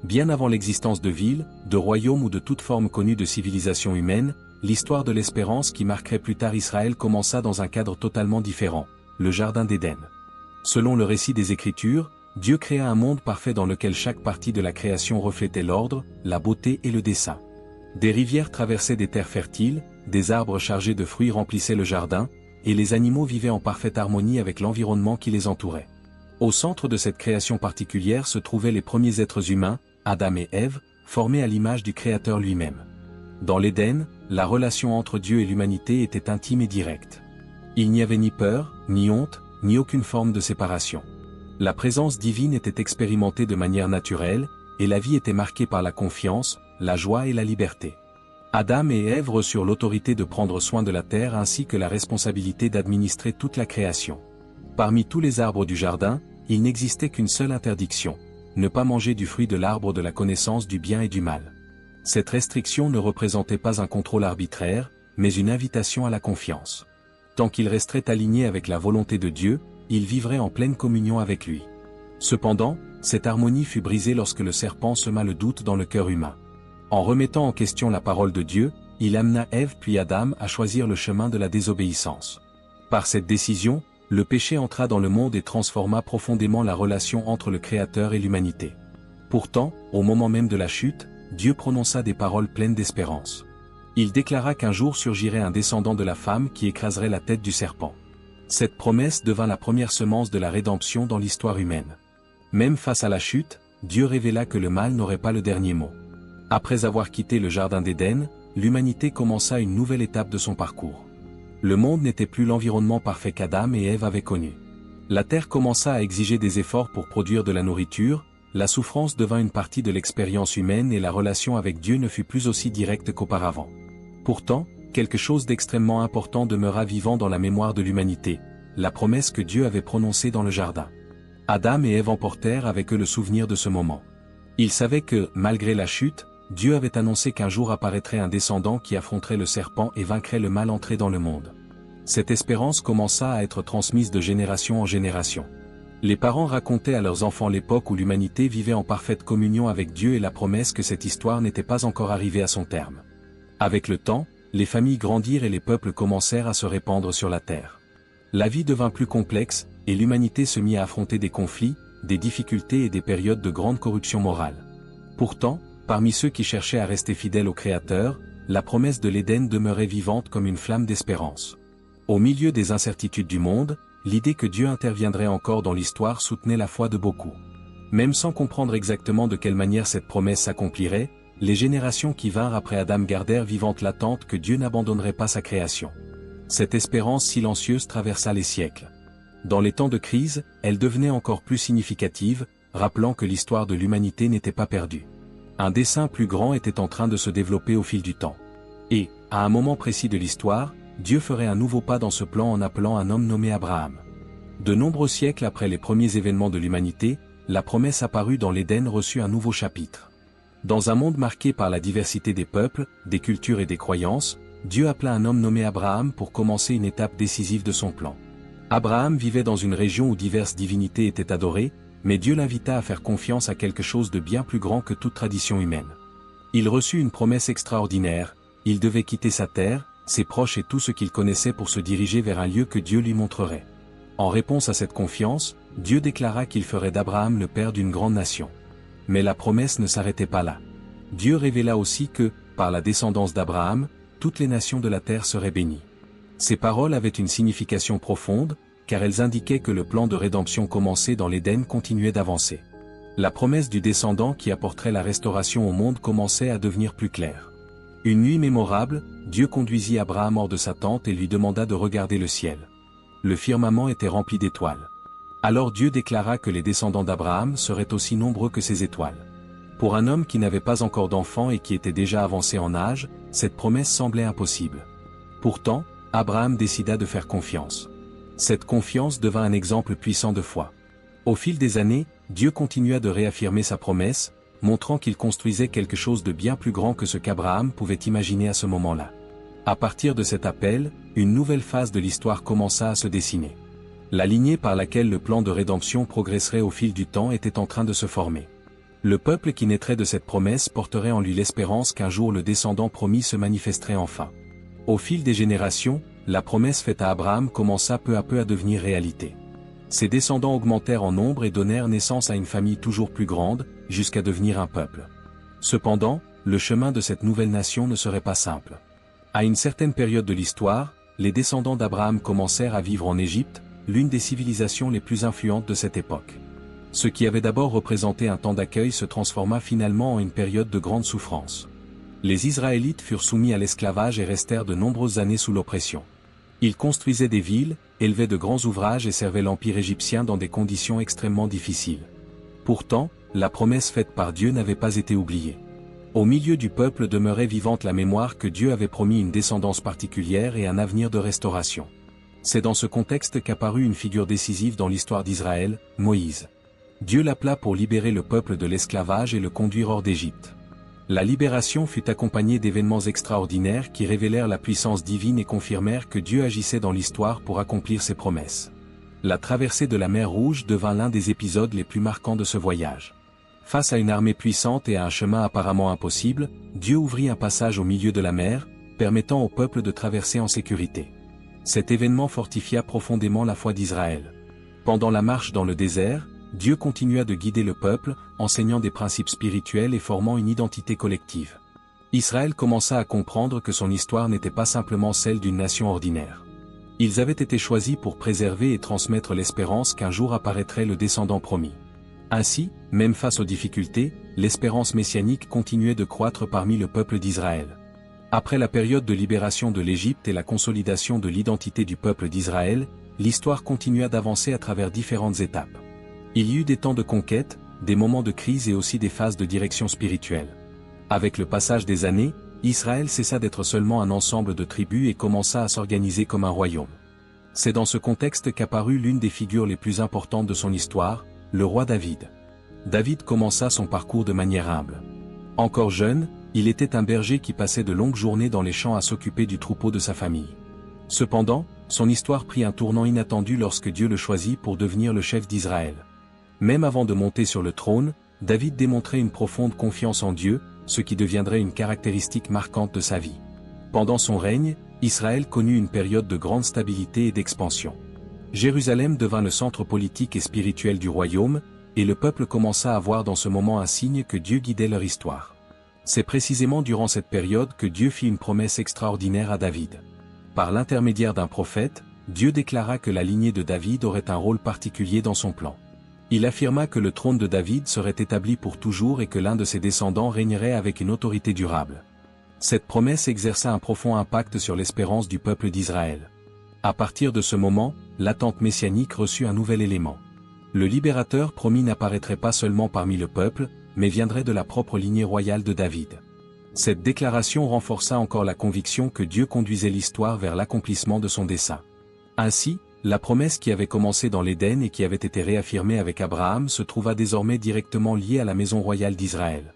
Bien avant l'existence de villes, de royaumes ou de toute forme connue de civilisation humaine, l'histoire de l'espérance qui marquerait plus tard Israël commença dans un cadre totalement différent, le Jardin d'Éden. Selon le récit des Écritures, Dieu créa un monde parfait dans lequel chaque partie de la création reflétait l'ordre, la beauté et le dessein. Des rivières traversaient des terres fertiles, des arbres chargés de fruits remplissaient le jardin, et les animaux vivaient en parfaite harmonie avec l'environnement qui les entourait. Au centre de cette création particulière se trouvaient les premiers êtres humains, Adam et Ève, formés à l'image du Créateur lui-même. Dans l'Éden, la relation entre Dieu et l'humanité était intime et directe. Il n'y avait ni peur, ni honte, ni aucune forme de séparation. La présence divine était expérimentée de manière naturelle, et la vie était marquée par la confiance, la joie et la liberté. Adam et Ève reçurent l'autorité de prendre soin de la terre ainsi que la responsabilité d'administrer toute la création. Parmi tous les arbres du jardin, il n'existait qu'une seule interdiction: ne pas manger du fruit de l'arbre de la connaissance du bien et du mal. Cette restriction ne représentait pas un contrôle arbitraire, mais une invitation à la confiance. Tant qu'ils resteraient alignés avec la volonté de Dieu, ils vivraient en pleine communion avec lui. Cependant, cette harmonie fut brisée lorsque le serpent sema le doute dans le cœur humain. En remettant en question la parole de Dieu, il amena Ève puis Adam à choisir le chemin de la désobéissance. Par cette décision, le péché entra dans le monde et transforma profondément la relation entre le Créateur et l'humanité. Pourtant, au moment même de la chute, Dieu prononça des paroles pleines d'espérance. Il déclara qu'un jour surgirait un descendant de la femme qui écraserait la tête du serpent. Cette promesse devint la première semence de la rédemption dans l'histoire humaine. Même face à la chute, Dieu révéla que le mal n'aurait pas le dernier mot. Après avoir quitté le Jardin d'Éden, l'humanité commença une nouvelle étape de son parcours. Le monde n'était plus l'environnement parfait qu'Adam et Ève avaient connu. La terre commença à exiger des efforts pour produire de la nourriture, la souffrance devint une partie de l'expérience humaine et la relation avec Dieu ne fut plus aussi directe qu'auparavant. Pourtant, quelque chose d'extrêmement important demeura vivant dans la mémoire de l'humanité, la promesse que Dieu avait prononcée dans le jardin. Adam et Ève emportèrent avec eux le souvenir de ce moment. Ils savaient que, malgré la chute, Dieu avait annoncé qu'un jour apparaîtrait un descendant qui affronterait le serpent et vaincrait le mal entré dans le monde. Cette espérance commença à être transmise de génération en génération. Les parents racontaient à leurs enfants l'époque où l'humanité vivait en parfaite communion avec Dieu et la promesse que cette histoire n'était pas encore arrivée à son terme. Avec le temps, les familles grandirent et les peuples commencèrent à se répandre sur la terre. La vie devint plus complexe, et l'humanité se mit à affronter des conflits, des difficultés et des périodes de grande corruption morale. Pourtant, parmi ceux qui cherchaient à rester fidèles au Créateur, la promesse de l'Éden demeurait vivante comme une flamme d'espérance. Au milieu des incertitudes du monde, l'idée que Dieu interviendrait encore dans l'histoire soutenait la foi de beaucoup. Même sans comprendre exactement de quelle manière cette promesse s'accomplirait, les générations qui vinrent après Adam gardèrent vivante l'attente que Dieu n'abandonnerait pas sa création. Cette espérance silencieuse traversa les siècles. Dans les temps de crise, elle devenait encore plus significative, rappelant que l'histoire de l'humanité n'était pas perdue. Un dessein plus grand était en train de se développer au fil du temps. Et, à un moment précis de l'histoire, Dieu ferait un nouveau pas dans ce plan en appelant un homme nommé Abraham. De nombreux siècles après les premiers événements de l'humanité, la promesse apparue dans l'Éden reçut un nouveau chapitre. Dans un monde marqué par la diversité des peuples, des cultures et des croyances, Dieu appela un homme nommé Abraham pour commencer une étape décisive de son plan. Abraham vivait dans une région où diverses divinités étaient adorées, mais Dieu l'invita à faire confiance à quelque chose de bien plus grand que toute tradition humaine. Il reçut une promesse extraordinaire: il devait quitter sa terre, ses proches et tout ce qu'il connaissait pour se diriger vers un lieu que Dieu lui montrerait. En réponse à cette confiance, Dieu déclara qu'il ferait d'Abraham le père d'une grande nation. Mais la promesse ne s'arrêtait pas là. Dieu révéla aussi que, par la descendance d'Abraham, toutes les nations de la terre seraient bénies. Ces paroles avaient une signification profonde, car elles indiquaient que le plan de rédemption commencé dans l'Éden continuait d'avancer. La promesse du descendant qui apporterait la restauration au monde commençait à devenir plus claire. Une nuit mémorable, Dieu conduisit Abraham hors de sa tente et lui demanda de regarder le ciel. Le firmament était rempli d'étoiles. Alors Dieu déclara que les descendants d'Abraham seraient aussi nombreux que ces étoiles. Pour un homme qui n'avait pas encore d'enfant et qui était déjà avancé en âge, cette promesse semblait impossible. Pourtant, Abraham décida de faire confiance. Cette confiance devint un exemple puissant de foi. Au fil des années, Dieu continua de réaffirmer sa promesse, montrant qu'il construisait quelque chose de bien plus grand que ce qu'Abraham pouvait imaginer à ce moment-là. À partir de cet appel, une nouvelle phase de l'histoire commença à se dessiner. La lignée par laquelle le plan de rédemption progresserait au fil du temps était en train de se former. Le peuple qui naîtrait de cette promesse porterait en lui l'espérance qu'un jour le descendant promis se manifesterait enfin. Au fil des générations, la promesse faite à Abraham commença peu à peu à devenir réalité. Ses descendants augmentèrent en nombre et donnèrent naissance à une famille toujours plus grande, jusqu'à devenir un peuple. Cependant, le chemin de cette nouvelle nation ne serait pas simple. À une certaine période de l'histoire, les descendants d'Abraham commencèrent à vivre en Égypte, l'une des civilisations les plus influentes de cette époque. Ce qui avait d'abord représenté un temps d'accueil se transforma finalement en une période de grande souffrance. Les Israélites furent soumis à l'esclavage et restèrent de nombreuses années sous l'oppression. Ils construisaient des villes, élevaient de grands ouvrages et servaient l'Empire égyptien dans des conditions extrêmement difficiles. Pourtant, la promesse faite par Dieu n'avait pas été oubliée. Au milieu du peuple demeurait vivante la mémoire que Dieu avait promis une descendance particulière et un avenir de restauration. C'est dans ce contexte qu'apparut une figure décisive dans l'histoire d'Israël, Moïse. Dieu l'appela pour libérer le peuple de l'esclavage et le conduire hors d'Égypte. La libération fut accompagnée d'événements extraordinaires qui révélèrent la puissance divine et confirmèrent que Dieu agissait dans l'histoire pour accomplir ses promesses. La traversée de la mer Rouge devint l'un des épisodes les plus marquants de ce voyage. Face à une armée puissante et à un chemin apparemment impossible, Dieu ouvrit un passage au milieu de la mer, permettant au peuple de traverser en sécurité. Cet événement fortifia profondément la foi d'Israël. Pendant la marche dans le désert, Dieu continua de guider le peuple, enseignant des principes spirituels et formant une identité collective. Israël commença à comprendre que son histoire n'était pas simplement celle d'une nation ordinaire. Ils avaient été choisis pour préserver et transmettre l'espérance qu'un jour apparaîtrait le descendant promis. Ainsi, même face aux difficultés, l'espérance messianique continuait de croître parmi le peuple d'Israël. Après la période de libération de l'Égypte et la consolidation de l'identité du peuple d'Israël, l'histoire continua d'avancer à travers différentes étapes. Il y eut des temps de conquête, des moments de crise et aussi des phases de direction spirituelle. Avec le passage des années, Israël cessa d'être seulement un ensemble de tribus et commença à s'organiser comme un royaume. C'est dans ce contexte qu'apparut l'une des figures les plus importantes de son histoire, le roi David. David commença son parcours de manière humble. Encore jeune, il était un berger qui passait de longues journées dans les champs à s'occuper du troupeau de sa famille. Cependant, son histoire prit un tournant inattendu lorsque Dieu le choisit pour devenir le chef d'Israël. Même avant de monter sur le trône, David démontrait une profonde confiance en Dieu, ce qui deviendrait une caractéristique marquante de sa vie. Pendant son règne, Israël connut une période de grande stabilité et d'expansion. Jérusalem devint le centre politique et spirituel du royaume, et le peuple commença à voir dans ce moment un signe que Dieu guidait leur histoire. C'est précisément durant cette période que Dieu fit une promesse extraordinaire à David. Par l'intermédiaire d'un prophète, Dieu déclara que la lignée de David aurait un rôle particulier dans son plan. Il affirma que le trône de David serait établi pour toujours et que l'un de ses descendants régnerait avec une autorité durable. Cette promesse exerça un profond impact sur l'espérance du peuple d'Israël. À partir de ce moment, l'attente messianique reçut un nouvel élément. Le libérateur promis n'apparaîtrait pas seulement parmi le peuple, mais viendrait de la propre lignée royale de David. Cette déclaration renforça encore la conviction que Dieu conduisait l'histoire vers l'accomplissement de son dessein. Ainsi, la promesse qui avait commencé dans l'Éden et qui avait été réaffirmée avec Abraham se trouva désormais directement liée à la maison royale d'Israël.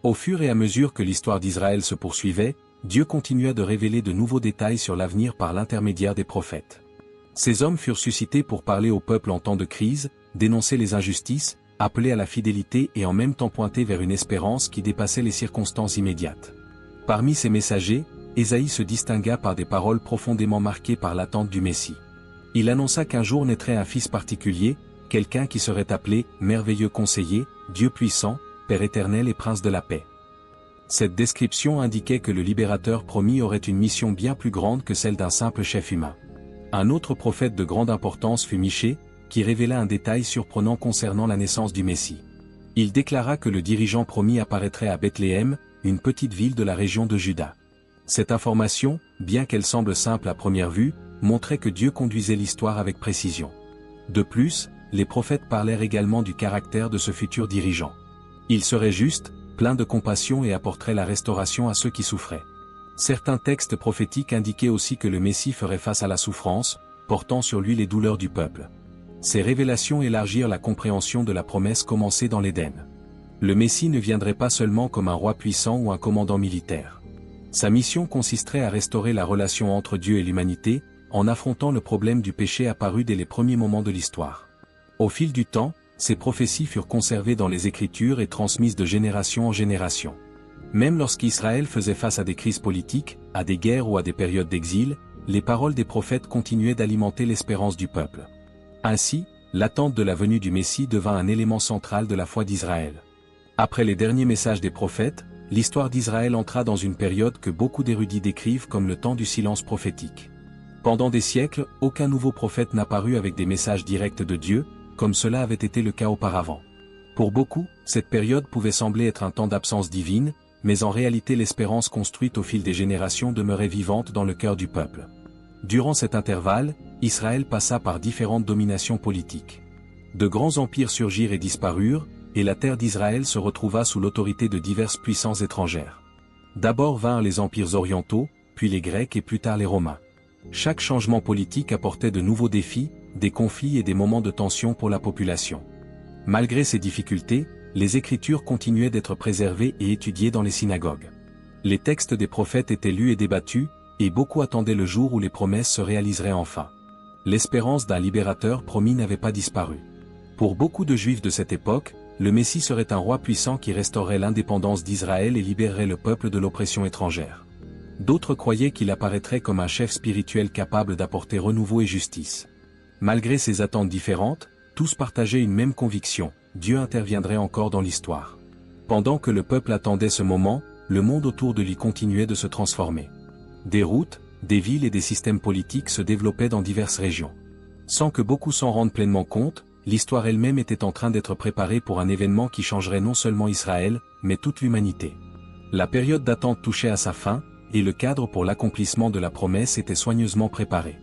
Au fur et à mesure que l'histoire d'Israël se poursuivait, Dieu continua de révéler de nouveaux détails sur l'avenir par l'intermédiaire des prophètes. Ces hommes furent suscités pour parler au peuple en temps de crise, dénoncer les injustices, appeler à la fidélité et en même temps pointer vers une espérance qui dépassait les circonstances immédiates. Parmi ces messagers, Ésaïe se distingua par des paroles profondément marquées par l'attente du Messie. Il annonça qu'un jour naîtrait un fils particulier, quelqu'un qui serait appelé « Merveilleux Conseiller, Dieu puissant, Père éternel et Prince de la paix ». Cette description indiquait que le libérateur promis aurait une mission bien plus grande que celle d'un simple chef humain. Un autre prophète de grande importance fut Michée, qui révéla un détail surprenant concernant la naissance du Messie. Il déclara que le dirigeant promis apparaîtrait à Bethléem, une petite ville de la région de Juda. Cette information, bien qu'elle semble simple à première vue, montrait que Dieu conduisait l'histoire avec précision. De plus, les prophètes parlèrent également du caractère de ce futur dirigeant. Il serait juste, plein de compassion et apporterait la restauration à ceux qui souffraient. Certains textes prophétiques indiquaient aussi que le Messie ferait face à la souffrance, portant sur lui les douleurs du peuple. Ces révélations élargirent la compréhension de la promesse commencée dans l'Éden. Le Messie ne viendrait pas seulement comme un roi puissant ou un commandant militaire. Sa mission consisterait à restaurer la relation entre Dieu et l'humanité, en affrontant le problème du péché apparu dès les premiers moments de l'histoire. Au fil du temps, ces prophéties furent conservées dans les Écritures et transmises de génération en génération. Même lorsqu'Israël faisait face à des crises politiques, à des guerres ou à des périodes d'exil, les paroles des prophètes continuaient d'alimenter l'espérance du peuple. Ainsi, l'attente de la venue du Messie devint un élément central de la foi d'Israël. Après les derniers messages des prophètes, l'histoire d'Israël entra dans une période que beaucoup d'érudits décrivent comme le temps du silence prophétique. Pendant des siècles, aucun nouveau prophète n'apparut avec des messages directs de Dieu, comme cela avait été le cas auparavant. Pour beaucoup, cette période pouvait sembler être un temps d'absence divine, mais en réalité l'espérance construite au fil des générations demeurait vivante dans le cœur du peuple. Durant cet intervalle, Israël passa par différentes dominations politiques. De grands empires surgirent et disparurent, et la terre d'Israël se retrouva sous l'autorité de diverses puissances étrangères. D'abord vinrent les empires orientaux, puis les Grecs et plus tard les Romains. Chaque changement politique apportait de nouveaux défis, des conflits et des moments de tension pour la population. Malgré ces difficultés, les Écritures continuaient d'être préservées et étudiées dans les synagogues. Les textes des prophètes étaient lus et débattus, et beaucoup attendaient le jour où les promesses se réaliseraient enfin. L'espérance d'un libérateur promis n'avait pas disparu. Pour beaucoup de Juifs de cette époque, le Messie serait un roi puissant qui restaurerait l'indépendance d'Israël et libérerait le peuple de l'oppression étrangère. D'autres croyaient qu'il apparaîtrait comme un chef spirituel capable d'apporter renouveau et justice. Malgré ces attentes différentes, tous partageaient une même conviction: Dieu interviendrait encore dans l'histoire. Pendant que le peuple attendait ce moment, le monde autour de lui continuait de se transformer. Des routes, des villes et des systèmes politiques se développaient dans diverses régions. Sans que beaucoup s'en rendent pleinement compte, l'histoire elle-même était en train d'être préparée pour un événement qui changerait non seulement Israël, mais toute l'humanité. La période d'attente touchait à sa fin, et le cadre pour l'accomplissement de la promesse était soigneusement préparé.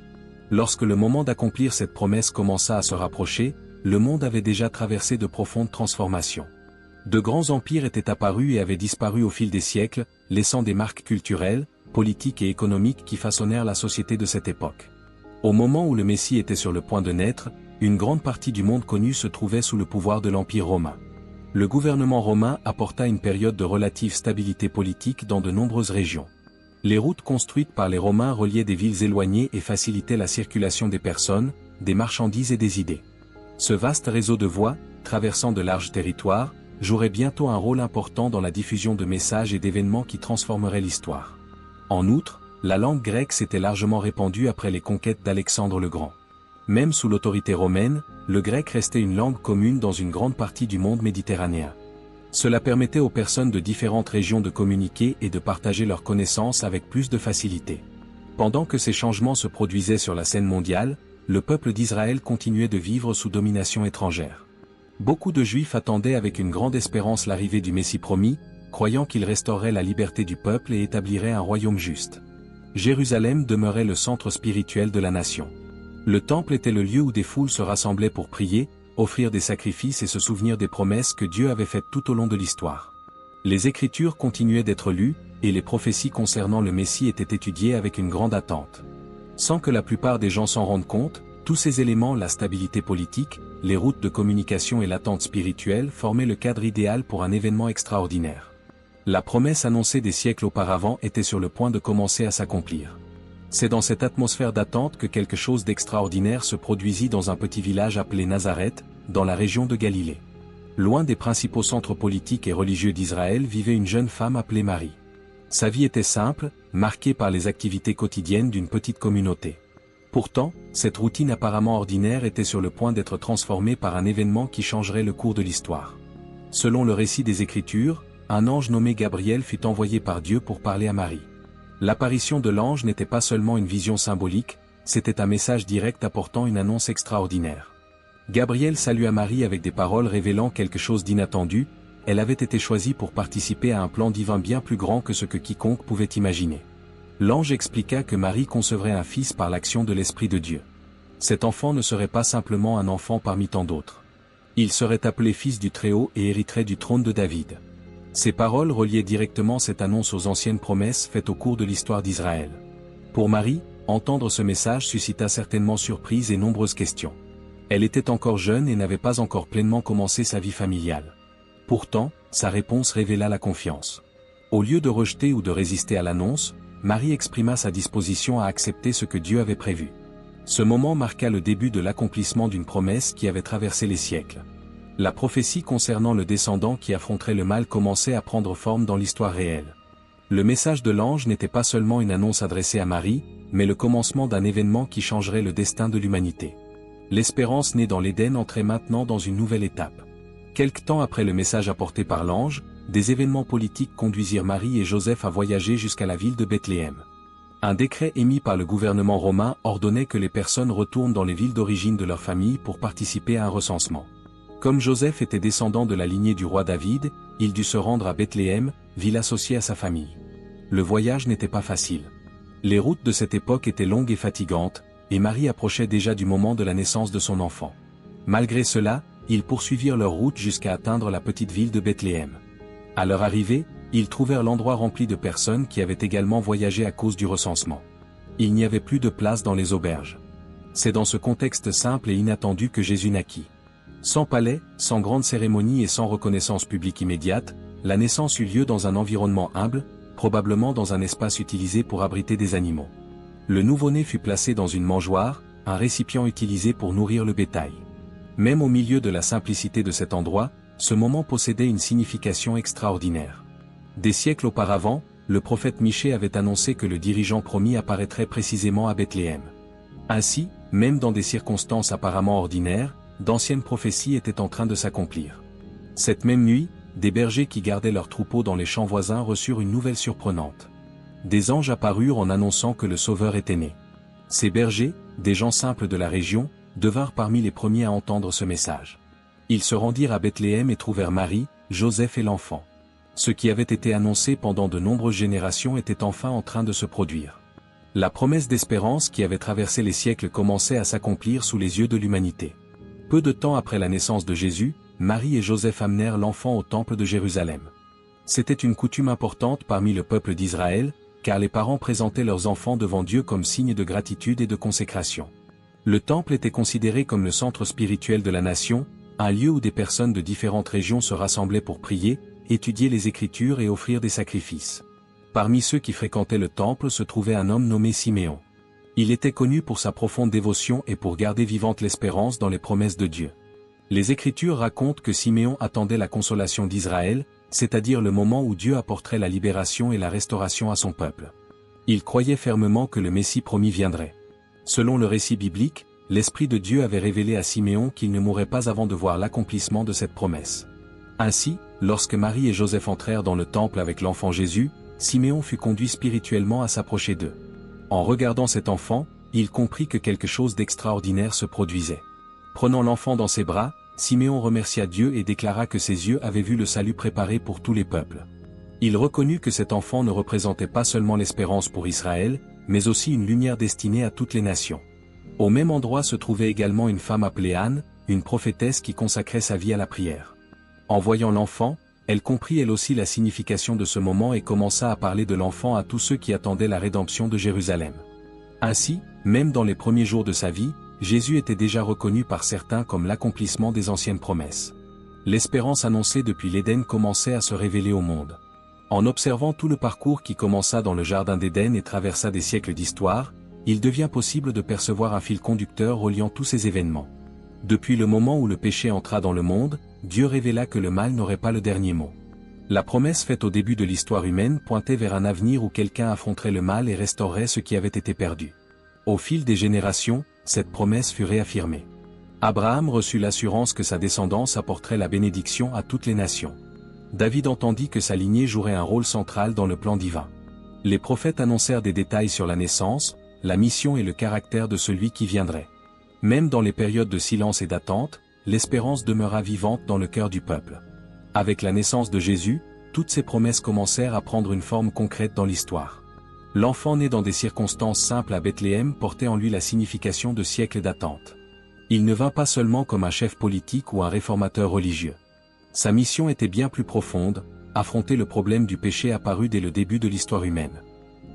Lorsque le moment d'accomplir cette promesse commença à se rapprocher, le monde avait déjà traversé de profondes transformations. De grands empires étaient apparus et avaient disparu au fil des siècles, laissant des marques culturelles, politiques et économiques qui façonnèrent la société de cette époque. Au moment où le Messie était sur le point de naître, une grande partie du monde connu se trouvait sous le pouvoir de l'Empire romain. Le gouvernement romain apporta une période de relative stabilité politique dans de nombreuses régions. Les routes construites par les Romains reliaient des villes éloignées et facilitaient la circulation des personnes, des marchandises et des idées. Ce vaste réseau de voies, traversant de larges territoires, jouerait bientôt un rôle important dans la diffusion de messages et d'événements qui transformeraient l'histoire. En outre, la langue grecque s'était largement répandue après les conquêtes d'Alexandre le Grand. Même sous l'autorité romaine, le grec restait une langue commune dans une grande partie du monde méditerranéen. Cela permettait aux personnes de différentes régions de communiquer et de partager leurs connaissances avec plus de facilité. Pendant que ces changements se produisaient sur la scène mondiale, le peuple d'Israël continuait de vivre sous domination étrangère. Beaucoup de Juifs attendaient avec une grande espérance l'arrivée du Messie promis, croyant qu'il restaurerait la liberté du peuple et établirait un royaume juste. Jérusalem demeurait le centre spirituel de la nation. Le temple était le lieu où des foules se rassemblaient pour prier, offrir des sacrifices et se souvenir des promesses que Dieu avait faites tout au long de l'histoire. Les Écritures continuaient d'être lues, et les prophéties concernant le Messie étaient étudiées avec une grande attente. Sans que la plupart des gens s'en rendent compte, tous ces éléments, la stabilité politique, les routes de communication et l'attente spirituelle formaient le cadre idéal pour un événement extraordinaire. La promesse annoncée des siècles auparavant était sur le point de commencer à s'accomplir. C'est dans cette atmosphère d'attente que quelque chose d'extraordinaire se produisit dans un petit village appelé Nazareth, dans la région de Galilée. Loin des principaux centres politiques et religieux d'Israël vivait une jeune femme appelée Marie. Sa vie était simple, marquée par les activités quotidiennes d'une petite communauté. Pourtant, cette routine apparemment ordinaire était sur le point d'être transformée par un événement qui changerait le cours de l'histoire. Selon le récit des Écritures, un ange nommé Gabriel fut envoyé par Dieu pour parler à Marie. L'apparition de l'ange n'était pas seulement une vision symbolique, c'était un message direct apportant une annonce extraordinaire. Gabriel salua Marie avec des paroles révélant quelque chose d'inattendu: elle avait été choisie pour participer à un plan divin bien plus grand que ce que quiconque pouvait imaginer. L'ange expliqua que Marie concevrait un fils par l'action de l'Esprit de Dieu. Cet enfant ne serait pas simplement un enfant parmi tant d'autres. Il serait appelé fils du Très-Haut et hériterait du trône de David. Ces paroles reliaient directement cette annonce aux anciennes promesses faites au cours de l'histoire d'Israël. Pour Marie, entendre ce message suscita certainement surprise et nombreuses questions. Elle était encore jeune et n'avait pas encore pleinement commencé sa vie familiale. Pourtant, sa réponse révéla la confiance. Au lieu de rejeter ou de résister à l'annonce, Marie exprima sa disposition à accepter ce que Dieu avait prévu. Ce moment marqua le début de l'accomplissement d'une promesse qui avait traversé les siècles. La prophétie concernant le descendant qui affronterait le mal commençait à prendre forme dans l'histoire réelle. Le message de l'ange n'était pas seulement une annonce adressée à Marie, mais le commencement d'un événement qui changerait le destin de l'humanité. L'espérance née dans l'Éden entrait maintenant dans une nouvelle étape. Quelque temps après le message apporté par l'ange, des événements politiques conduisirent Marie et Joseph à voyager jusqu'à la ville de Bethléem. Un décret émis par le gouvernement romain ordonnait que les personnes retournent dans les villes d'origine de leur famille pour participer à un recensement. Comme Joseph était descendant de la lignée du roi David, il dut se rendre à Bethléem, ville associée à sa famille. Le voyage n'était pas facile. Les routes de cette époque étaient longues et fatigantes, et Marie approchait déjà du moment de la naissance de son enfant. Malgré cela, ils poursuivirent leur route jusqu'à atteindre la petite ville de Bethléem. À leur arrivée, ils trouvèrent l'endroit rempli de personnes qui avaient également voyagé à cause du recensement. Il n'y avait plus de place dans les auberges. C'est dans ce contexte simple et inattendu que Jésus naquit. Sans palais, sans grande cérémonie et sans reconnaissance publique immédiate, la naissance eut lieu dans un environnement humble, probablement dans un espace utilisé pour abriter des animaux. Le nouveau-né fut placé dans une mangeoire, un récipient utilisé pour nourrir le bétail. Même au milieu de la simplicité de cet endroit, ce moment possédait une signification extraordinaire. Des siècles auparavant, le prophète Michée avait annoncé que le dirigeant promis apparaîtrait précisément à Bethléem. Ainsi, même dans des circonstances apparemment ordinaires, d'anciennes prophéties étaient en train de s'accomplir. Cette même nuit, des bergers qui gardaient leurs troupeaux dans les champs voisins reçurent une nouvelle surprenante. Des anges apparurent en annonçant que le Sauveur était né. Ces bergers, des gens simples de la région, devinrent parmi les premiers à entendre ce message. Ils se rendirent à Bethléem et trouvèrent Marie, Joseph et l'enfant. Ce qui avait été annoncé pendant de nombreuses générations était enfin en train de se produire. La promesse d'espérance qui avait traversé les siècles commençait à s'accomplir sous les yeux de l'humanité. Peu de temps après la naissance de Jésus, Marie et Joseph amenèrent l'enfant au temple de Jérusalem. C'était une coutume importante parmi le peuple d'Israël, car les parents présentaient leurs enfants devant Dieu comme signe de gratitude et de consécration. Le temple était considéré comme le centre spirituel de la nation, un lieu où des personnes de différentes régions se rassemblaient pour prier, étudier les Écritures et offrir des sacrifices. Parmi ceux qui fréquentaient le temple se trouvait un homme nommé Siméon. Il était connu pour sa profonde dévotion et pour garder vivante l'espérance dans les promesses de Dieu. Les Écritures racontent que Siméon attendait la consolation d'Israël, c'est-à-dire le moment où Dieu apporterait la libération et la restauration à son peuple. Il croyait fermement que le Messie promis viendrait. Selon le récit biblique, l'Esprit de Dieu avait révélé à Siméon qu'il ne mourrait pas avant de voir l'accomplissement de cette promesse. Ainsi, lorsque Marie et Joseph entrèrent dans le temple avec l'enfant Jésus, Siméon fut conduit spirituellement à s'approcher d'eux. En regardant cet enfant, il comprit que quelque chose d'extraordinaire se produisait. Prenant l'enfant dans ses bras, Siméon remercia Dieu et déclara que ses yeux avaient vu le salut préparé pour tous les peuples. Il reconnut que cet enfant ne représentait pas seulement l'espérance pour Israël, mais aussi une lumière destinée à toutes les nations. Au même endroit se trouvait également une femme appelée Anne, une prophétesse qui consacrait sa vie à la prière. En voyant l'enfant, elle comprit elle aussi la signification de ce moment et commença à parler de l'enfant à tous ceux qui attendaient la rédemption de Jérusalem. Ainsi, même dans les premiers jours de sa vie, Jésus était déjà reconnu par certains comme l'accomplissement des anciennes promesses. L'espérance annoncée depuis l'Éden commençait à se révéler au monde. En observant tout le parcours qui commença dans le jardin d'Éden et traversa des siècles d'histoire, il devient possible de percevoir un fil conducteur reliant tous ces événements. Depuis le moment où le péché entra dans le monde, Dieu révéla que le mal n'aurait pas le dernier mot. La promesse faite au début de l'histoire humaine pointait vers un avenir où quelqu'un affronterait le mal et restaurerait ce qui avait été perdu. Au fil des générations, cette promesse fut réaffirmée. Abraham reçut l'assurance que sa descendance apporterait la bénédiction à toutes les nations. David entendit que sa lignée jouerait un rôle central dans le plan divin. Les prophètes annoncèrent des détails sur la naissance, la mission et le caractère de celui qui viendrait. Même dans les périodes de silence et d'attente, l'espérance demeura vivante dans le cœur du peuple. Avec la naissance de Jésus, toutes ces promesses commencèrent à prendre une forme concrète dans l'histoire. L'enfant né dans des circonstances simples à Bethléem portait en lui la signification de siècles d'attente. Il ne vint pas seulement comme un chef politique ou un réformateur religieux. Sa mission était bien plus profonde, affronter le problème du péché apparu dès le début de l'histoire humaine.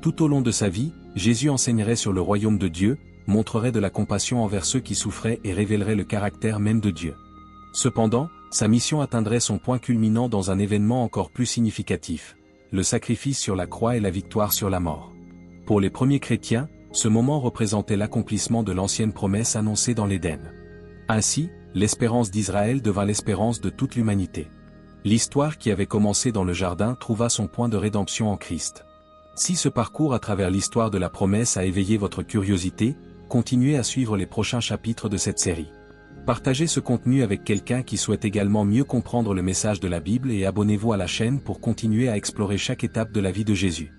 Tout au long de sa vie, Jésus enseignerait sur le royaume de Dieu, montrerait de la compassion envers ceux qui souffraient et révélerait le caractère même de Dieu. Cependant, sa mission atteindrait son point culminant dans un événement encore plus significatif, le sacrifice sur la croix et la victoire sur la mort. Pour les premiers chrétiens, ce moment représentait l'accomplissement de l'ancienne promesse annoncée dans l'Éden. Ainsi, l'espérance d'Israël devint l'espérance de toute l'humanité. L'histoire qui avait commencé dans le jardin trouva son point de rédemption en Christ. Si ce parcours à travers l'histoire de la promesse a éveillé votre curiosité, continuez à suivre les prochains chapitres de cette série. Partagez ce contenu avec quelqu'un qui souhaite également mieux comprendre le message de la Bible et abonnez-vous à la chaîne pour continuer à explorer chaque étape de la vie de Jésus.